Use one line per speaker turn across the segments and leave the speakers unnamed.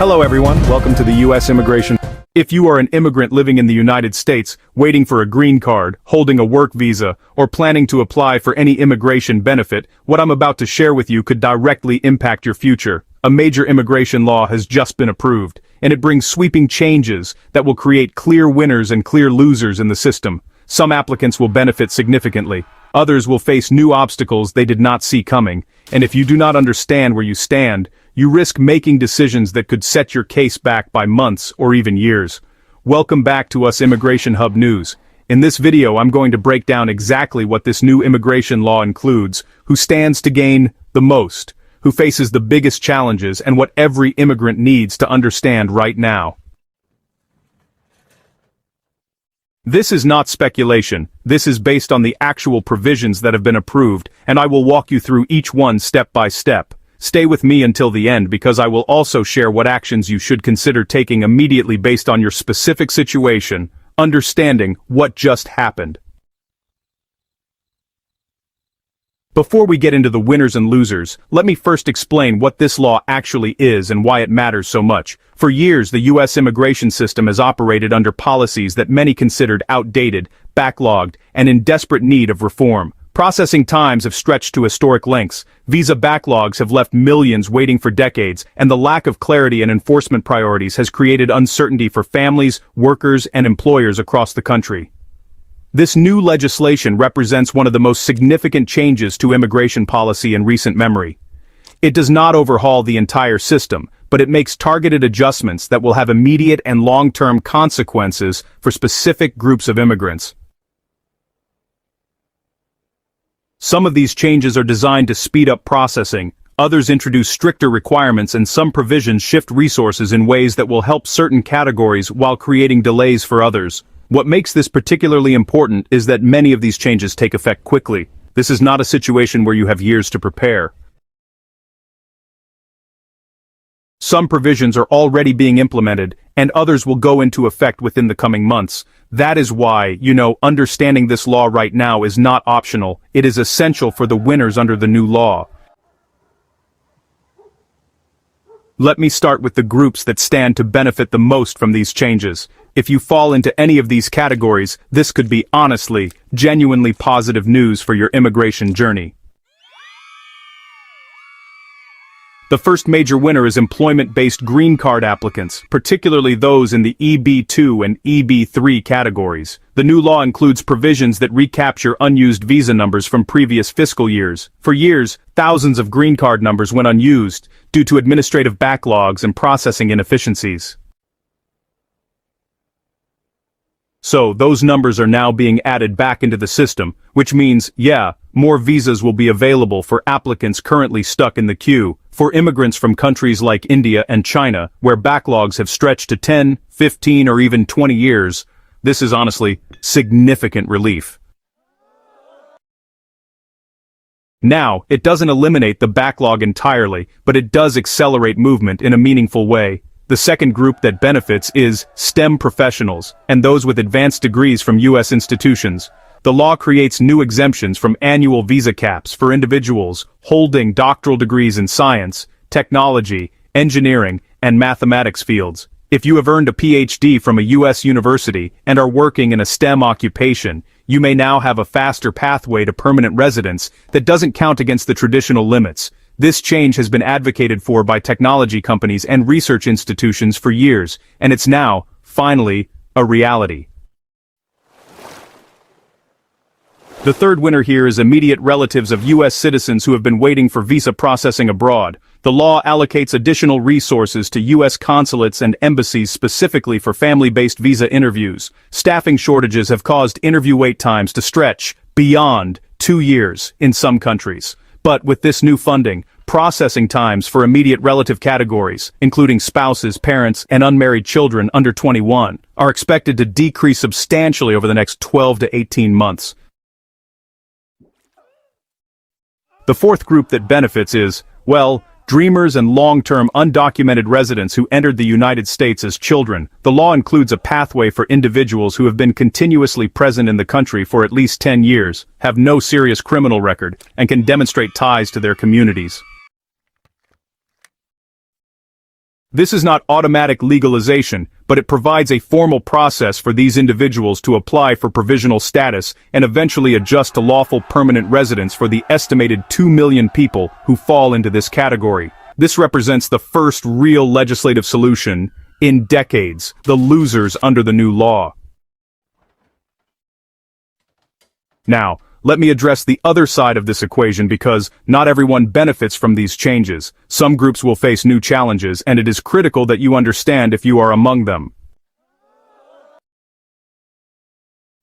Hello everyone, welcome to the U.S. Immigration. If you are an immigrant living in the United States, waiting for a green card, holding a work visa, or planning to apply for any immigration benefit, what I'm about to share with you could directly impact your future. A major immigration law has just been approved, and it brings sweeping changes that will create clear winners and clear losers in the system. Some applicants will benefit significantly. Others will face new obstacles they did not see coming, and if you do not understand where you stand, you risk making decisions that could set your case back by months or even years. Welcome back to US Immigration Hub News. In this video I'm going to break down exactly what this new immigration law includes, who stands to gain the most, who faces the biggest challenges, and what every immigrant needs to understand right now. This is not speculation, this is based on the actual provisions that have been approved, and I will walk you through each one step by step. Stay with me until the end because I will also share what actions you should consider taking immediately based on your specific situation, understanding what just happened. Before we get into the winners and losers, let me first explain what this law actually is and why it matters so much. For years, the U.S. immigration system has operated under policies that many considered outdated, backlogged, and in desperate need of reform. Processing times have stretched to historic lengths, visa backlogs have left millions waiting for decades, and the lack of clarity and enforcement priorities has created uncertainty for families, workers, and employers across the country. This new legislation represents one of the most significant changes to immigration policy in recent memory. It does not overhaul the entire system, but it makes targeted adjustments that will have immediate and long-term consequences for specific groups of immigrants. Some of these changes are designed to speed up processing, others introduce stricter requirements, and some provisions shift resources in ways that will help certain categories while creating delays for others. What makes this particularly important is that many of these changes take effect quickly. This is not a situation where you have years to prepare. Some provisions are already being implemented, and others will go into effect within the coming months. That is why, understanding this law right now is not optional. It is essential for the winners under the new law. Let me start with the groups that stand to benefit the most from these changes. If you fall into any of these categories, this could be honestly, genuinely positive news for your immigration journey. The first major winner is employment-based green card applicants, particularly those in the EB2 and EB3 categories. The new law includes provisions that recapture unused visa numbers from previous fiscal years. For years, thousands of green card numbers went unused due to administrative backlogs and processing inefficiencies. So, those numbers are now being added back into the system, which means, more visas will be available for applicants currently stuck in the queue. For immigrants from countries like India and China, where backlogs have stretched to 10, 15, or even 20 years, this is honestly significant relief. Now, it doesn't eliminate the backlog entirely, but it does accelerate movement in a meaningful way. The second group that benefits is STEM professionals, and those with advanced degrees from U.S. institutions. The law creates new exemptions from annual visa caps for individuals holding doctoral degrees in science, technology, engineering, and mathematics fields. If you have earned a PhD from a U.S. university and are working in a STEM occupation, you may now have a faster pathway to permanent residence that doesn't count against the traditional limits. This change has been advocated for by technology companies and research institutions for years, and it's now, finally, a reality. The third winner here is immediate relatives of U.S. citizens who have been waiting for visa processing abroad. The law allocates additional resources to U.S. consulates and embassies specifically for family-based visa interviews. Staffing shortages have caused interview wait times to stretch beyond 2 years in some countries. But with this new funding, processing times for immediate relative categories, including spouses, parents, and unmarried children under 21, are expected to decrease substantially over the next 12 to 18 months. The fourth group that benefits is, dreamers and long-term undocumented residents who entered the United States as children. The law includes a pathway for individuals who have been continuously present in the country for at least 10 years, have no serious criminal record, and can demonstrate ties to their communities. This is not automatic legalization, but it provides a formal process for these individuals to apply for provisional status and eventually adjust to lawful permanent residence for the estimated 2 million people who fall into this category. This represents the first real legislative solution in decades, the losers under the new law. Now, let me address the other side of this equation because not everyone benefits from these changes. Some groups will face new challenges, and it is critical that you understand if you are among them.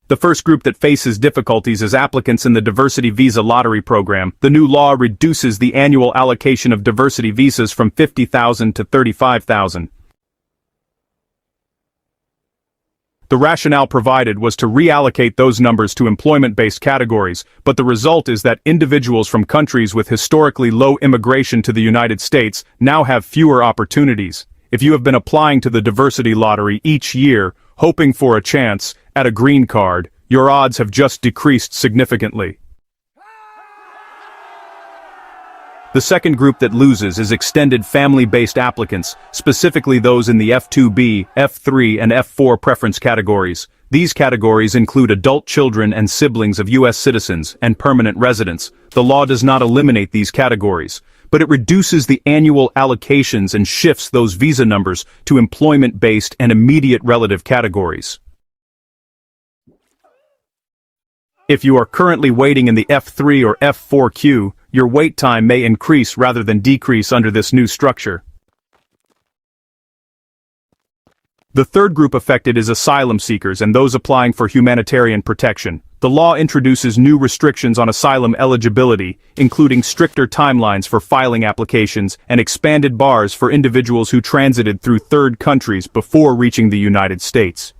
The first group that faces difficulties is applicants in the diversity visa lottery program. The new law reduces the annual allocation of diversity visas from 50,000 to 35,000. The rationale provided was to reallocate those numbers to employment-based categories, but the result is that individuals from countries with historically low immigration to the United States now have fewer opportunities. If you have been applying to the diversity lottery each year, hoping for a chance at a green card, your odds have just decreased significantly. The second group that loses is extended family-based applicants, specifically those in the F2B, F3 and F4 preference categories. These categories include adult children and siblings of U.S. citizens and permanent residents. The law does not eliminate these categories, but it reduces the annual allocations and shifts those visa numbers to employment-based and immediate relative categories. If you are currently waiting in the F3 or F4 queue, your wait time may increase rather than decrease under this new structure. The third group affected is asylum seekers and those applying for humanitarian protection. The law introduces new restrictions on asylum eligibility, including stricter timelines for filing applications and expanded bars for individuals who transited through third countries before reaching the United States.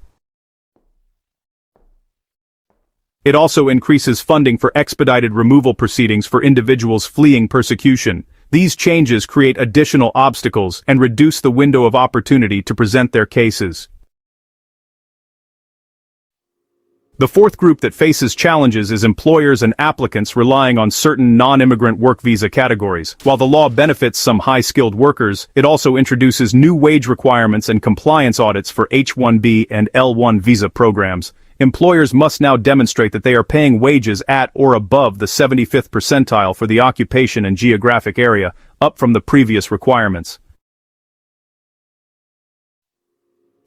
It also increases funding for expedited removal proceedings for individuals fleeing persecution. These changes create additional obstacles and reduce the window of opportunity to present their cases. The fourth group that faces challenges is employers and applicants relying on certain non-immigrant work visa categories. While the law benefits some high-skilled workers, it also introduces new wage requirements and compliance audits for H-1B and L-1 visa programs. Employers must now demonstrate that they are paying wages at or above the 75th percentile for the occupation and geographic area, up from the previous requirements.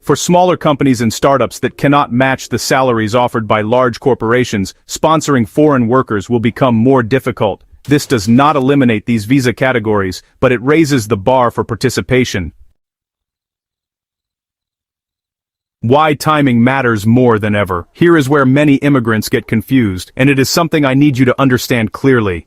For smaller companies and startups that cannot match the salaries offered by large corporations, sponsoring foreign workers will become more difficult. This does not eliminate these visa categories, but it raises the bar for participation. Why timing matters more than ever. Here is where many immigrants get confused, and it is something I need you to understand clearly.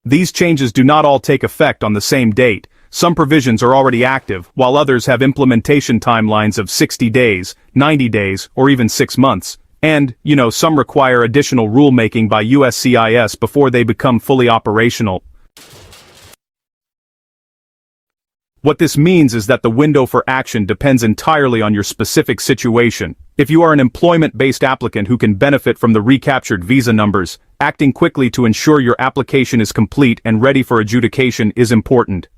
These changes do not all take effect on the same date. Some provisions are already active, while others have implementation timelines of 60 days, 90 days, or even 6 months. And, some require additional rulemaking by USCIS before they become fully operational. What this means is that the window for action depends entirely on your specific situation. If you are an employment-based applicant who can benefit from the recaptured visa numbers, acting quickly to ensure your application is complete and ready for adjudication is important.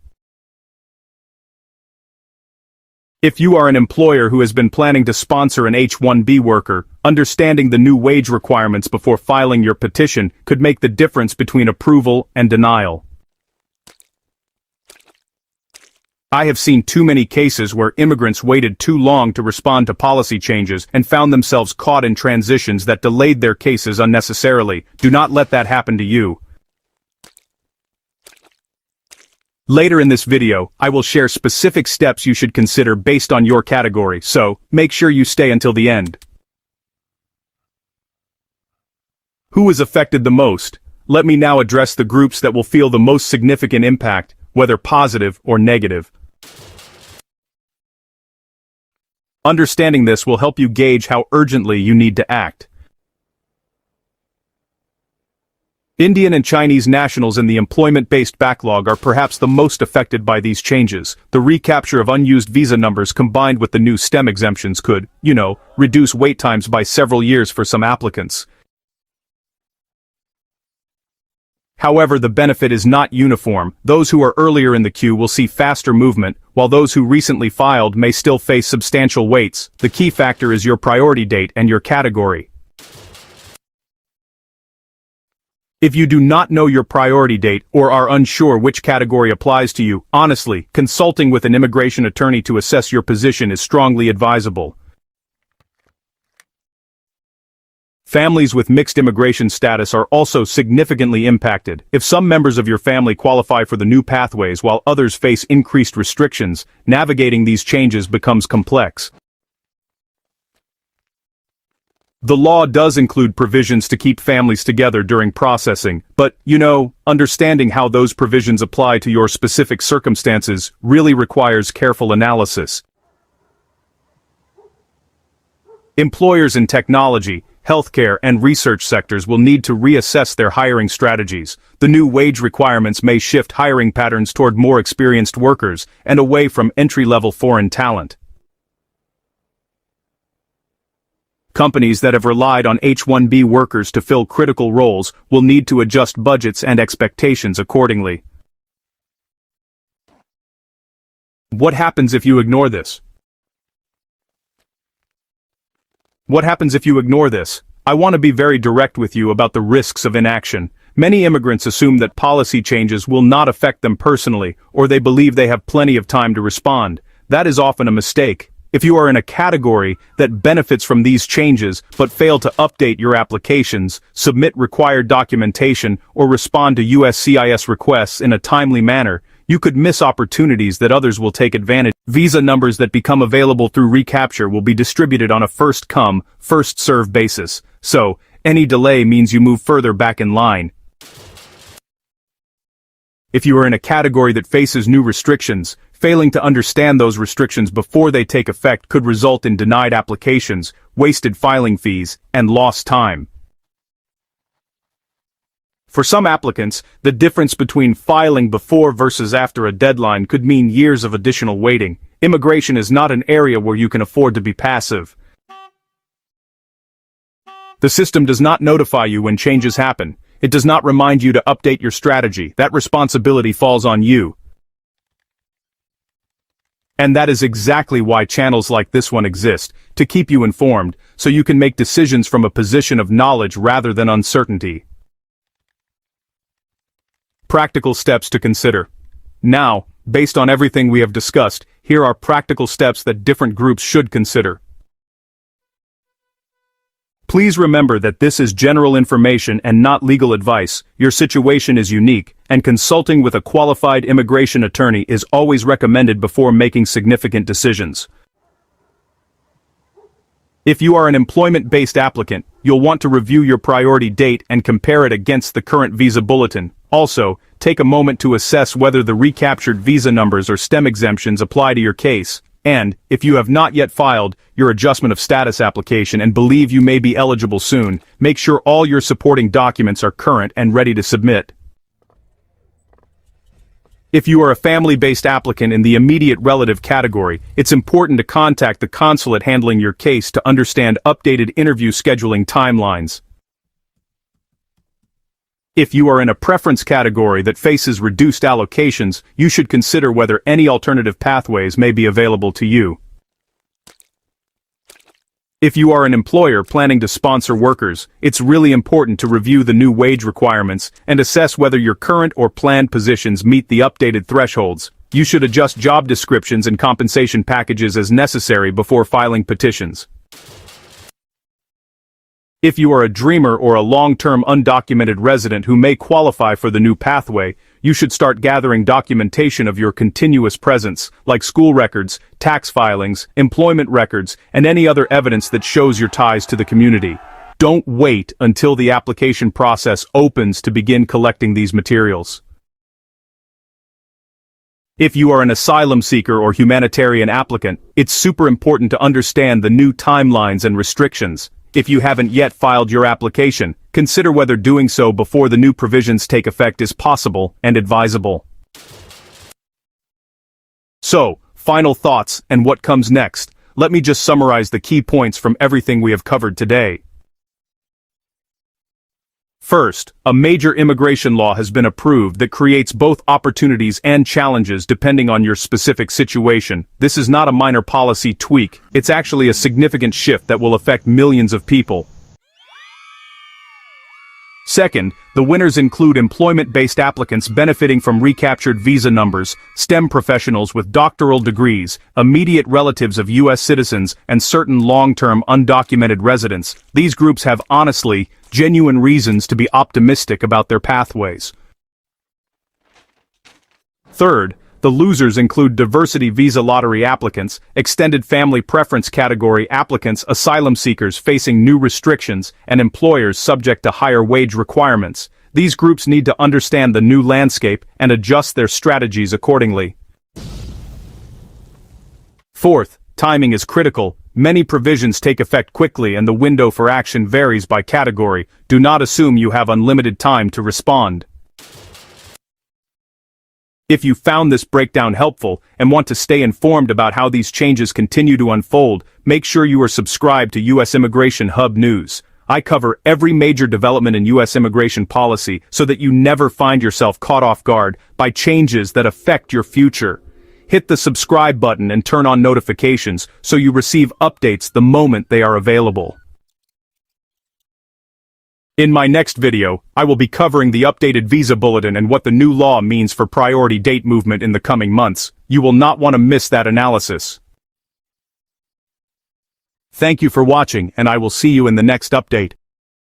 If you are an employer who has been planning to sponsor an H-1B worker, understanding the new wage requirements before filing your petition could make the difference between approval and denial. I have seen too many cases where immigrants waited too long to respond to policy changes and found themselves caught in transitions that delayed their cases unnecessarily. Do not let that happen to you. Later in this video, I will share specific steps you should consider based on your category, so make sure you stay until the end. Who is affected the most? Let me now address the groups that will feel the most significant impact, whether positive or negative. Understanding this will help you gauge how urgently you need to act. Indian and Chinese nationals in the employment-based backlog are perhaps the most affected by these changes. The recapture of unused visa numbers combined with the new STEM exemptions could, reduce wait times by several years for some applicants. However, the benefit is not uniform. Those who are earlier in the queue will see faster movement, while those who recently filed may still face substantial waits. The key factor is your priority date and your category. If you do not know your priority date or are unsure which category applies to you, honestly, consulting with an immigration attorney to assess your position is strongly advisable. Families with mixed immigration status are also significantly impacted. If some members of your family qualify for the new pathways while others face increased restrictions, navigating these changes becomes complex. The law does include provisions to keep families together during processing, but, understanding how those provisions apply to your specific circumstances really requires careful analysis. Employers in technology, healthcare, and research sectors will need to reassess their hiring strategies. The new wage requirements may shift hiring patterns toward more experienced workers and away from entry-level foreign talent. Companies that have relied on H-1B workers to fill critical roles will need to adjust budgets and expectations accordingly. What happens if you ignore this? What happens if you ignore this? I want to be very direct with you about the risks of inaction. Many immigrants assume that policy changes will not affect them personally, or they believe they have plenty of time to respond. That is often a mistake. If you are in a category that benefits from these changes but fail to update your applications, submit required documentation, or respond to USCIS requests in a timely manner, you could miss opportunities that others will take advantage. Visa numbers that become available through recapture will be distributed on a first-come, first-served basis, so any delay means you move further back in line. If you are in a category that faces new restrictions, failing to understand those restrictions before they take effect could result in denied applications, wasted filing fees, and lost time. For some applicants, the difference between filing before versus after a deadline could mean years of additional waiting. Immigration is not an area where you can afford to be passive. The system does not notify you when changes happen. It does not remind you to update your strategy. That responsibility falls on you. And that is exactly why channels like this one exist, to keep you informed, so you can make decisions from a position of knowledge rather than uncertainty. Practical steps to consider. Now, based on everything we have discussed, here are practical steps that different groups should consider. Please remember that this is general information and not legal advice. Your situation is unique, and consulting with a qualified immigration attorney is always recommended before making significant decisions. If you are an employment-based applicant, you'll want to review your priority date and compare it against the current visa bulletin. Also, take a moment to assess whether the recaptured visa numbers or STEM exemptions apply to your case. And, if you have not yet filed your adjustment of status application and believe you may be eligible soon, make sure all your supporting documents are current and ready to submit. If you are a family-based applicant in the immediate relative category, it's important to contact the consulate handling your case to understand updated interview scheduling timelines. If you are in a preference category that faces reduced allocations, you should consider whether any alternative pathways may be available to you. If you are an employer planning to sponsor workers, it's really important to review the new wage requirements and assess whether your current or planned positions meet the updated thresholds. You should adjust job descriptions and compensation packages as necessary before filing petitions. If you are a dreamer or a long-term undocumented resident who may qualify for the new pathway, you should start gathering documentation of your continuous presence, like school records, tax filings, employment records, and any other evidence that shows your ties to the community. Don't wait until the application process opens to begin collecting these materials. If you are an asylum seeker or humanitarian applicant, it's super important to understand the new timelines and restrictions. If you haven't yet filed your application, consider whether doing so before the new provisions take effect is possible and advisable. So, final thoughts and what comes next. Let me just summarize the key points from everything we have covered today. First, a major immigration law has been approved that creates both opportunities and challenges depending on your specific situation. This is not a minor policy tweak, it's actually a significant shift that will affect millions of people. Second, the winners include employment-based applicants benefiting from recaptured visa numbers, STEM professionals with doctoral degrees, immediate relatives of U.S. citizens, and certain long-term undocumented residents. These groups have honestly, genuine reasons to be optimistic about their pathways. Third, the losers include diversity visa lottery applicants, extended family preference category applicants, asylum seekers facing new restrictions, and employers subject to higher wage requirements. These groups need to understand the new landscape and adjust their strategies accordingly. Fourth, timing is critical. Many provisions take effect quickly and the window for action varies by category. Do not assume you have unlimited time to respond. If you found this breakdown helpful and want to stay informed about how these changes continue to unfold, make sure you are subscribed to U.S. Immigration Hub News. I cover every major development in U.S. immigration policy so that you never find yourself caught off guard by changes that affect your future. Hit the subscribe button and turn on notifications so you receive updates the moment they are available. In my next video, I will be covering the updated visa bulletin and what the new law means for priority date movement in the coming months. You will not want to miss that analysis. Thank you for watching, and I will see you in the next update.